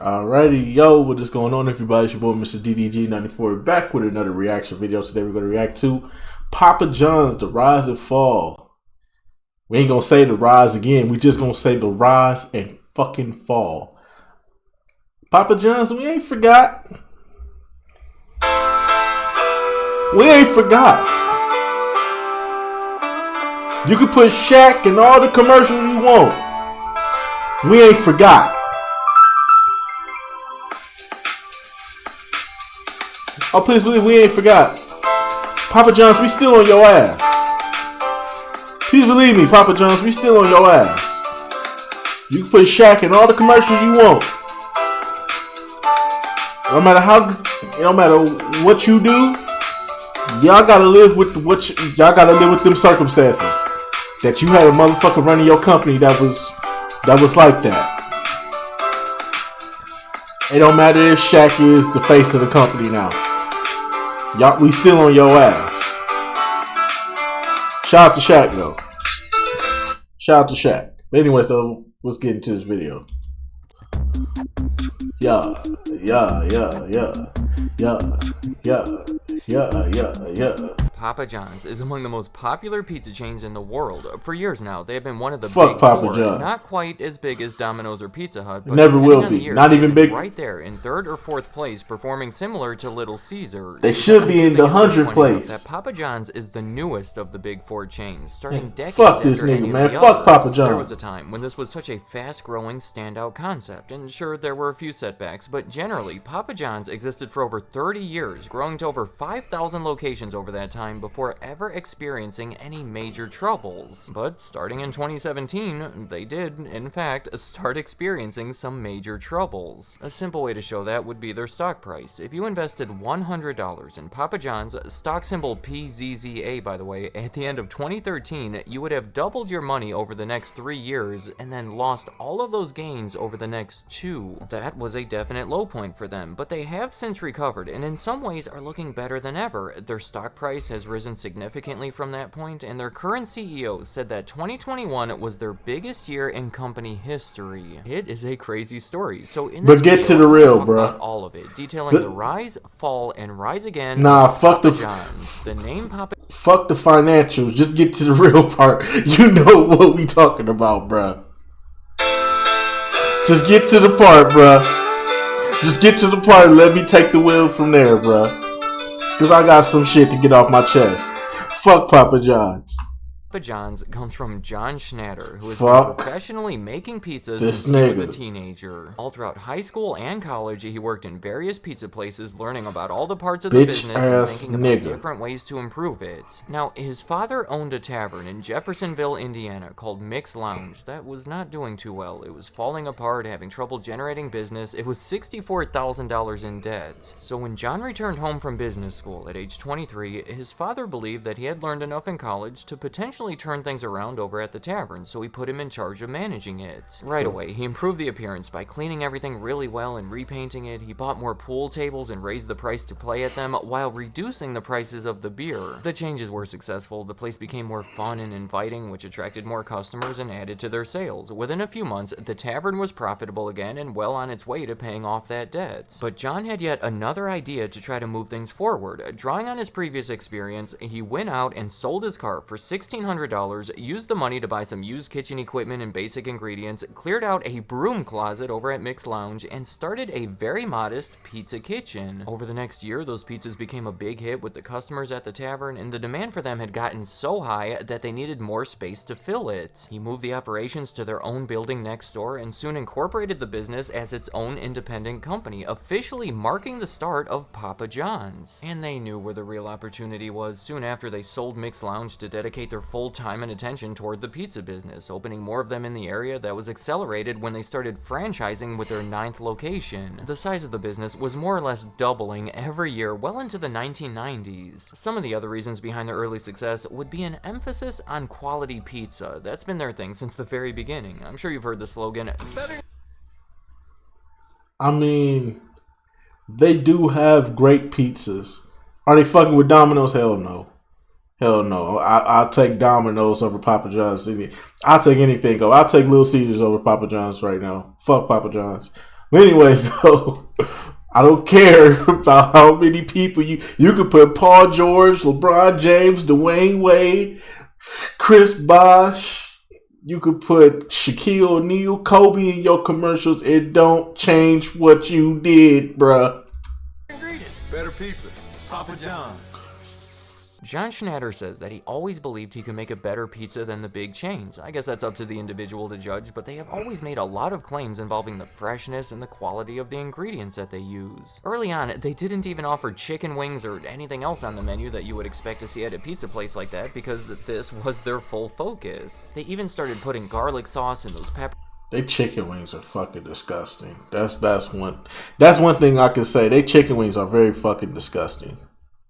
Alrighty, yo, what is going on, everybody? It's your boy, Mr. DDG94, back with another reaction video. Today we're going to react to Papa John's, The Rise and Fall. We ain't going to say the rise again. We just going to say the rise and fucking fall. Papa John's, we ain't forgot. We ain't forgot. You can put Shaq in all the commercials you want. We ain't forgot. Oh, please believe we ain't forgot. Papa John's, we still on your ass. Please believe me, Papa John's, we still on your ass. You can put Shaq in all the commercials you want. No matter what you do, y'all gotta live with y'all gotta live with them circumstances. That you had a motherfucker running your company that was like that. It don't matter if Shaq is the face of the company now. Y'all, we still on your ass. Shout out to Shaq though. Shout out to Shaq. But anyway, so let's get into this video. Yeah. Papa John's is among the most popular pizza chains in the world. For years now, they have been one of the Fuck big Papa four, John. not quite as big as Domino's or Pizza Hut, but never will be. Years, not even big. Right there in 3rd or 4th place, performing similar to Little Caesars. They should be in the 100th place. That Papa John's is the newest of the big four chains, starting decades fuck this after nigga, any man. of the Fuck others. Papa John. There was a time when this was such a fast-growing, standout concept, and sure, there were a few setbacks, but generally, Papa John's existed for over 30 years, growing to over 5,000 locations over that time before ever experiencing any major troubles. But starting in 2017, they did, in fact, start experiencing some major troubles. A simple way to show that would be their stock price. If you invested $100 in Papa John's, stock symbol PZZA by the way, at the end of 2013, you would have doubled your money over the next 3 years and then lost all of those gains over the next 2. That was a definite low point for them, but they have since recovered and in some ways are looking better than ever. Their stock price has risen significantly from that point, and their current CEO said that 2021 was their biggest year in company history. It is a crazy story. So in this get video, to the real, talk bro. about all of it, detailing the rise, fall, and rise again. Nah, of fuck Papa the John's. The name Papa. Fuck the financials. Just get to the real part. You know what we talking about, bro. Just get to the part, bro. Just get to the part and let me take the wheel from there, bro. Because I got some shit to get off my chest. Fuck Papa John's. Papa John's comes from John Schnatter, who has been professionally making pizzas since he was a teenager. All throughout high school and college, he worked in various pizza places, learning about all the parts of the business and thinking about different ways to improve it. Now, his father owned a tavern in Jeffersonville, Indiana, called Mick's Lounge. That was not doing too well. It was falling apart, having trouble generating business. It was $64,000 in debt. So when John returned home from business school at age 23, his father believed that he had learned enough in college to potentially turn things around over at the tavern, so he put him in charge of managing it. Right away, he improved the appearance by cleaning everything really well and repainting it. He bought more pool tables and raised the price to play at them while reducing the prices of the beer. The changes were successful. The place became more fun and inviting, which attracted more customers and added to their sales. Within a few months, the tavern was profitable again and well on its way to paying off that debt. But John had yet another idea to try to move things forward. Drawing on his previous experience, he went out and sold his car for $1,600, used the money to buy some used kitchen equipment and basic ingredients, cleared out a broom closet over at Mick's Lounge, and started a very modest pizza kitchen. Over the next year, those pizzas became a big hit with the customers at the tavern, and the demand for them had gotten so high that they needed more space to fill it. He moved the operations to their own building next door and soon incorporated the business as its own independent company, officially marking the start of Papa John's. And they knew where the real opportunity was. Soon after, they sold Mick's Lounge to dedicate their full time and attention toward the pizza business, opening more of them in the area. That was accelerated when they started franchising with their 9th location. The size of the business was more or less doubling every year well into the 1990s. Some of the other reasons behind their early success would be an emphasis on quality pizza. That's been their thing since the very beginning. I'm sure you've heard the slogan, I mean, they do have great pizzas. Are they fucking with Domino's? Hell no. Hell no. I'll take Domino's over Papa John's. I'll take anything. I'll take Little Caesars over Papa John's right now. Fuck Papa John's. But anyways, though, I don't care about how many people you could put Paul George, LeBron James, Dwayne Wade, Chris Bosh. You could put Shaquille O'Neal, Kobe in your commercials. It don't change what you did, bruh. Ingredients. Better pizza. Papa John's. John Schnatter says that he always believed he could make a better pizza than the big chains. I guess that's up to the individual to judge, but they have always made a lot of claims involving the freshness and the quality of the ingredients that they use. Early on, they didn't even offer chicken wings or anything else on the menu that you would expect to see at a pizza place like that because this was their full focus. They even started putting garlic sauce in those peppers. They chicken wings are fucking disgusting. That's one thing I can say. They chicken wings are very fucking disgusting.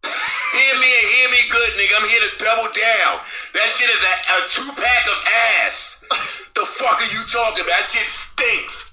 Hear me good, nigga. I'm here to double down. That shit is a 2-pack of ass. The fuck are you talking about? That shit stinks.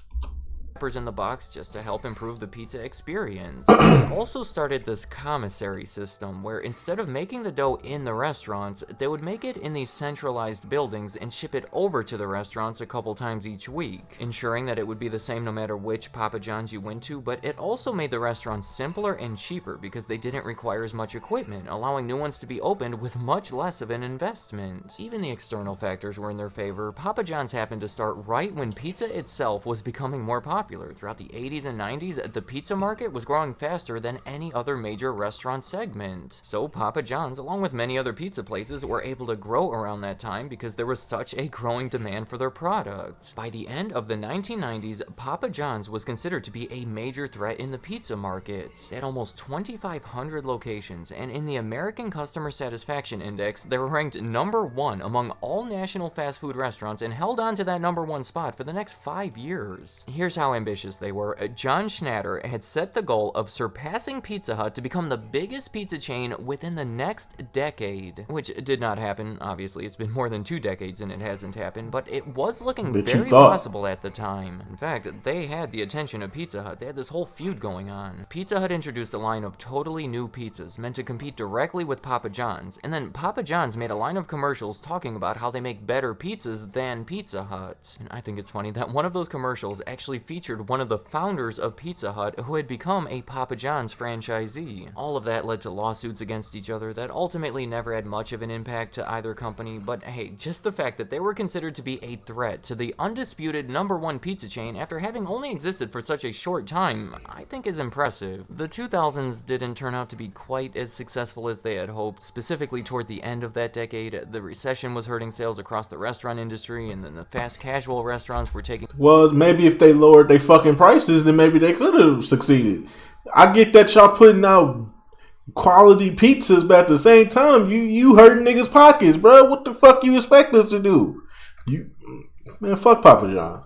In the box just to help improve the pizza experience. They also started this commissary system where instead of making the dough in the restaurants, they would make it in these centralized buildings and ship it over to the restaurants a couple times each week, ensuring that it would be the same no matter which Papa John's you went to, but it also made the restaurants simpler and cheaper because they didn't require as much equipment, allowing new ones to be opened with much less of an investment. Even the external factors were in their favor. Papa John's happened to start right when pizza itself was becoming more popular. Throughout the 80s and 90s, the pizza market was growing faster than any other major restaurant segment. So Papa John's, along with many other pizza places, were able to grow around that time because there was such a growing demand for their product. By the end of the 1990s, Papa John's was considered to be a major threat in the pizza market. They had almost 2,500 locations, and in the American Customer Satisfaction Index, they were ranked #1 among all national fast food restaurants and held on to that #1 spot for the next 5 years. Here's how ambitious they were. John Schnatter had set the goal of surpassing Pizza Hut to become the biggest pizza chain within the next decade, which did not happen. Obviously, it's been more than 2 decades and it hasn't happened, but it was looking very possible at the time. In fact, they had the attention of Pizza Hut. They had this whole feud going on. Pizza Hut introduced a line of totally new pizzas meant to compete directly with Papa John's, and then Papa John's made a line of commercials talking about how they make better pizzas than Pizza Hut. And I think it's funny that one of those commercials actually featured one of the founders of Pizza Hut who had become a Papa John's franchisee. All of that led to lawsuits against each other that ultimately never had much of an impact to either company, but hey, just the fact that they were considered to be a threat to the undisputed #1 pizza chain after having only existed for such a short time, I think is impressive. The 2000s didn't turn out to be quite as successful as they had hoped. Specifically toward the end of that decade, the recession was hurting sales across the restaurant industry, and then the fast casual restaurants were taking... Well, maybe if they lowered their fucking prices, then maybe they could have succeeded. I get that y'all putting out quality pizzas, but at the same time, you hurting niggas' pockets, bro. What the fuck you expect us to do? Man, fuck Papa John's.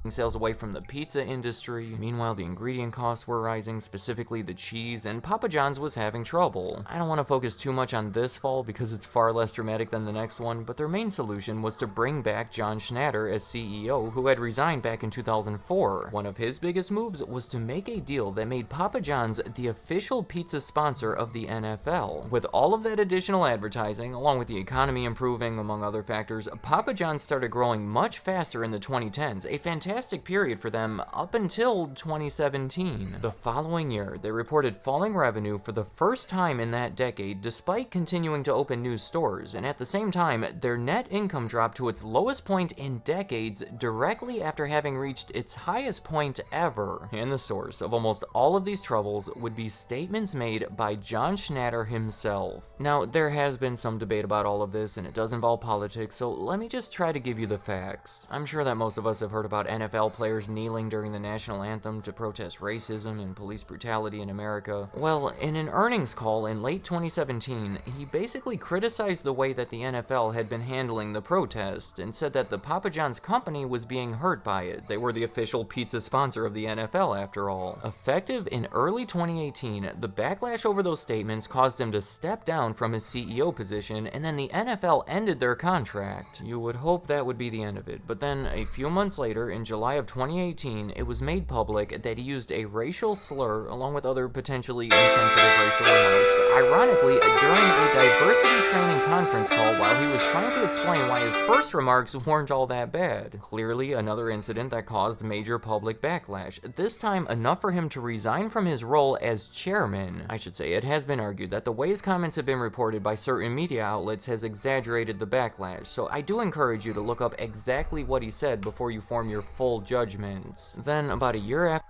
Sales away from the pizza industry. Meanwhile, the ingredient costs were rising, specifically the cheese, and Papa John's was having trouble. I don't want to focus too much on this fall because it's far less dramatic than the next one, but their main solution was to bring back John Schnatter as CEO, who had resigned back in 2004. One of his biggest moves was to make a deal that made Papa John's the official pizza sponsor of the NFL. With all of that additional advertising, along with the economy improving, among other factors, Papa John's started growing much faster in the 2010s, a fantastic period for them up until 2017. The following year, they reported falling revenue for the first time in that decade, despite continuing to open new stores, and at the same time, their net income dropped to its lowest point in decades directly after having reached its highest point ever. And the source of almost all of these troubles would be statements made by John Schnatter himself. Now, there has been some debate about all of this, and it does involve politics, so let me just try to give you the facts. I'm sure that most of us have heard about NFL players kneeling during the national anthem to protest racism and police brutality in America. Well, in an earnings call in late 2017, he basically criticized the way that the NFL had been handling the protest and said that the Papa John's company was being hurt by it. They were the official pizza sponsor of the NFL after all. Effective in early 2018, the backlash over those statements caused him to step down from his CEO position, and then the NFL ended their contract. You would hope that would be the end of it, but then a few months later, in July of 2018, it was made public that he used a racial slur along with other potentially insensitive racial remarks, ironically during a diversity training conference call while he was trying to explain why his first remarks weren't all that bad. Clearly another incident that caused major public backlash, this time enough for him to resign from his role as chairman. I should say, it has been argued that the way his comments have been reported by certain media outlets has exaggerated the backlash, so I do encourage you to look up exactly what he said before you form your full judgments. Then, about a year after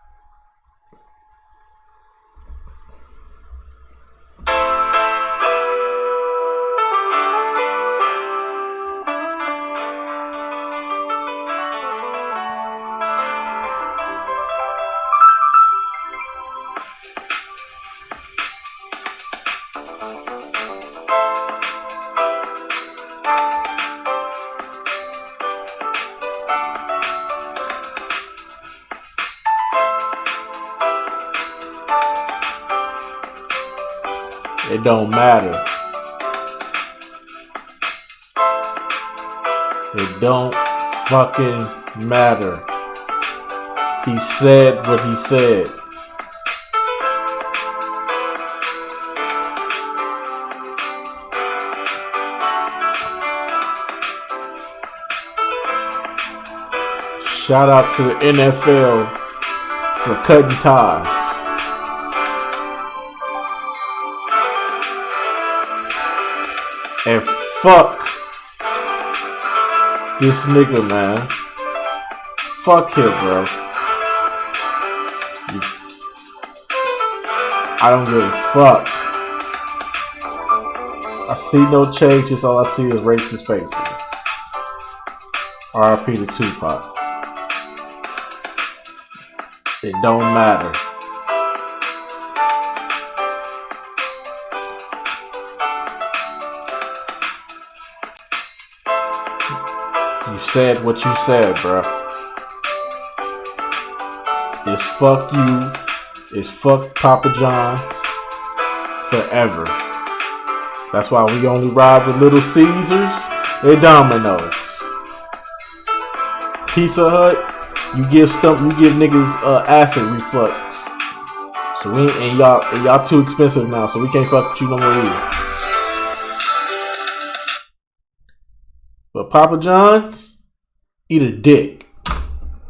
It don't matter. It don't fucking matter. He said what he said. Shout out to the NFL for cutting ties. And fuck this nigga, man. Fuck him, bro. I don't give a fuck. I see no changes. All I see is racist faces. R.I.P. to Tupac. It don't matter. You said what you said, bro. It's fuck you. It's fuck Papa John's forever. That's why we only ride with Little Caesars and Domino's. Pizza Hut, you give niggas acid reflux. So we and y'all too expensive now, so we can't fuck with you no more either. But Papa John's, eat a dick.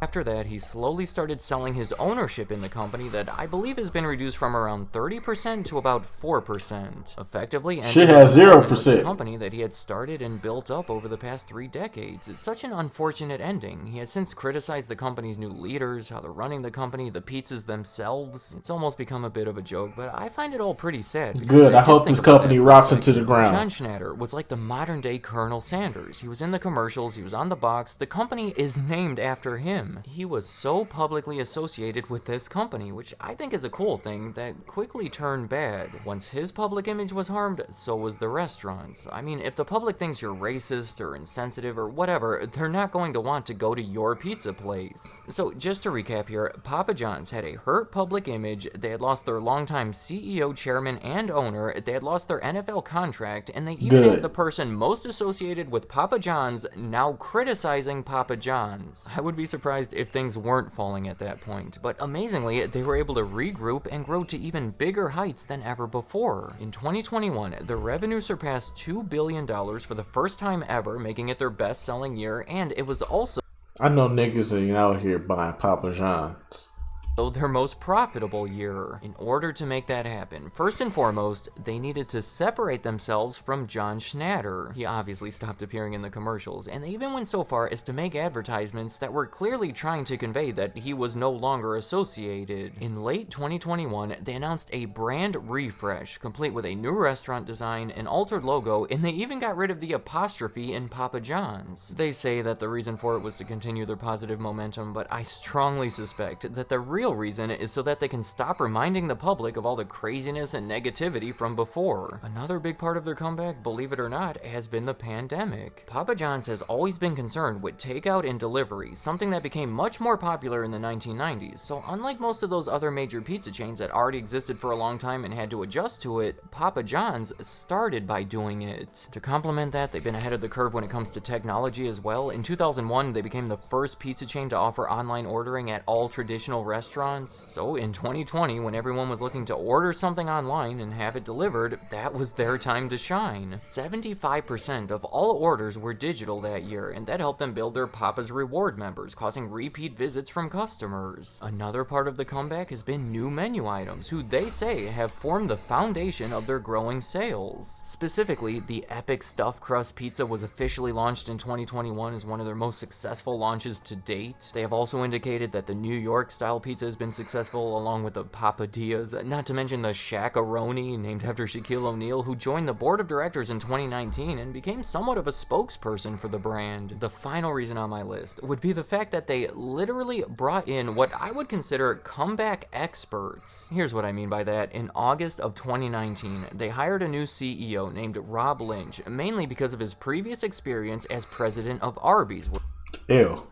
After that, he slowly started selling his ownership in the company that I believe has been reduced from around 30% to about 4%. Effectively, and shit has 0%. The company that he had started and built up over the past 3 decades. It's such an unfortunate ending. He has since criticized the company's new leaders, how they're running the company, the pizzas themselves. It's almost become a bit of a joke, but I find it all pretty sad. Good, I hope this company rots into the ground. John Schnatter was like the modern day Colonel Sanders. He was in the commercials, he was on the box. The company is named after him. He was so publicly associated with this company, which I think is a cool thing, that quickly turned bad. Once his public image was harmed, so was the restaurant's. I mean, if the public thinks you're racist or insensitive or whatever, they're not going to want to go to your pizza place. So just to recap here, Papa John's had a hurt public image, they had lost their longtime CEO, chairman, and owner, they had lost their NFL contract, and they even had the person most associated with Papa John's now criticizing Papa John's. I would be surprised if things weren't falling at that point, but amazingly, they were able to regroup and grow to even bigger heights than ever before. In 2021, the revenue surpassed $2 billion for the first time ever, making it their best-selling year, and it was also I know niggas ain't out here buying Papa John's. their most profitable year. In order to make that happen, first and foremost, they needed to separate themselves from John Schnatter. He obviously stopped appearing in the commercials, and they even went so far as to make advertisements that were clearly trying to convey that he was no longer associated. In late 2021, they announced a brand refresh, complete with a new restaurant design, an altered logo, and they even got rid of the apostrophe in Papa John's. They say that the reason for it was to continue their positive momentum, but I strongly suspect that the real real reason is so that they can stop reminding the public of all the craziness and negativity from before. Another big part of their comeback, believe it or not, has been the pandemic. Papa John's has always been concerned with takeout and delivery, something that became much more popular in the 1990s. So unlike most of those other major pizza chains that already existed for a long time and had to adjust to it, Papa John's started by doing it. To complement that, they've been ahead of the curve when it comes to technology as well. In 2001, they became the first pizza chain to offer online ordering at all traditional restaurants. So in 2020, when everyone was looking to order something online and have it delivered, that was their time to shine. 75% of all orders were digital that year, and that helped them build their Papa's Reward members, causing repeat visits from customers. Another part of the comeback has been new menu items, who they say have formed the foundation of their growing sales. Specifically, the epic stuffed crust pizza was officially launched in 2021 as one of their most successful launches to date. They have also indicated that the New York style pizza has been successful, along with the Papadias, not to mention the Shakaroni, named after Shaquille O'Neal, who joined the board of directors in 2019 and became somewhat of a spokesperson for the brand. The final reason on my list would be the fact that they literally brought in what I would consider comeback experts. Here's what I mean by that. In August of 2019, they hired a new CEO named Rob Lynch, mainly because of his previous experience as president of Arby's. Ew.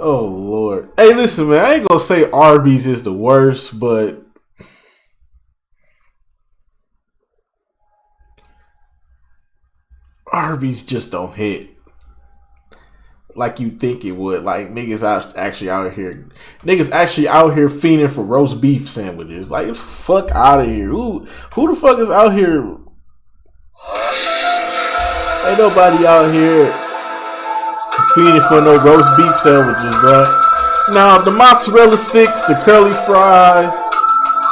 Oh, Lord. Hey, listen, man. I ain't gonna say Arby's is the worst, but Arby's just don't hit like you think it would. Like, niggas actually out here fiending for roast beef sandwiches. Like, fuck out of here. Who the fuck is out here? Ain't nobody out here fiending for no roast beef sandwiches, bro. Now, the mozzarella sticks, the curly fries,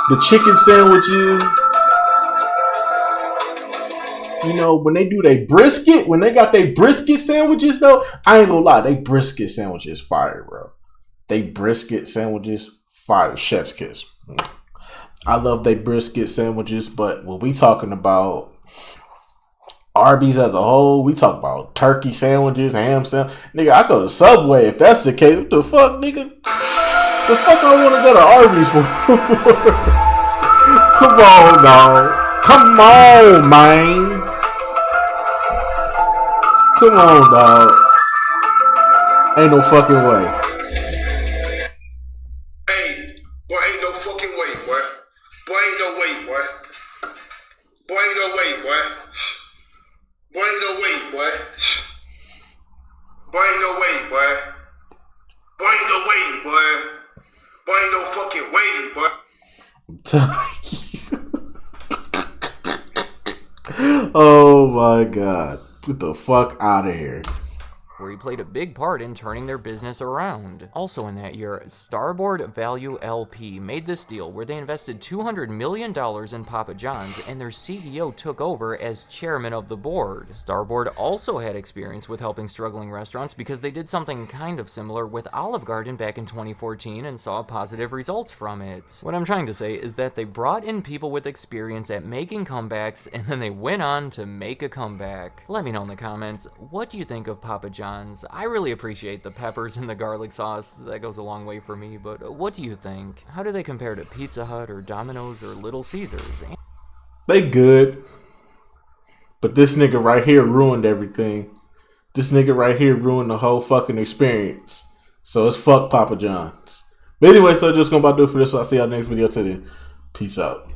the chicken sandwiches, you know, when they do their brisket, when they got their brisket sandwiches, though, I ain't gonna lie, they brisket sandwiches fire, bro. They brisket sandwiches fire. Chef's kiss. I love they brisket sandwiches, but when we talking about Arby's as a whole, we talk about turkey sandwiches, ham sandwich. Nigga, I go to Subway if that's the case. What the fuck, nigga? The fuck I want to go to Arby's for? Come on, dog. Come on, man. Come on, dog. Ain't no fucking way. Hey, boy, ain't no fucking way, boy. Boy, ain't no way, boy. Boy, ain't no way, boy. Boy, ain't no way, boy. Boy, ain't no way, boy. Boy, ain't no way, boy. Boy, ain't no fucking way, boy. Oh my God. Get the fuck out of here. Where he played a big part in turning their business around. Also in that year, Starboard Value LP made this deal where they invested $200 million in Papa John's, and their CEO took over as chairman of the board. Starboard also had experience with helping struggling restaurants because they did something kind of similar with Olive Garden back in 2014 and saw positive results from it. What I'm trying to say is that they brought in people with experience at making comebacks, and then they went on to make a comeback. Let me know in the comments, what do you think of Papa John's? I really appreciate the peppers and the garlic sauce. That goes a long way for me, but what do you think? How do they compare to Pizza Hut or Domino's or Little Caesars? They good. But this nigga right here ruined everything. This nigga right here ruined the whole fucking experience. So it's fuck Papa John's. But anyway, so just gonna about do it for this. So I'll see y'all next video. Till then, peace out.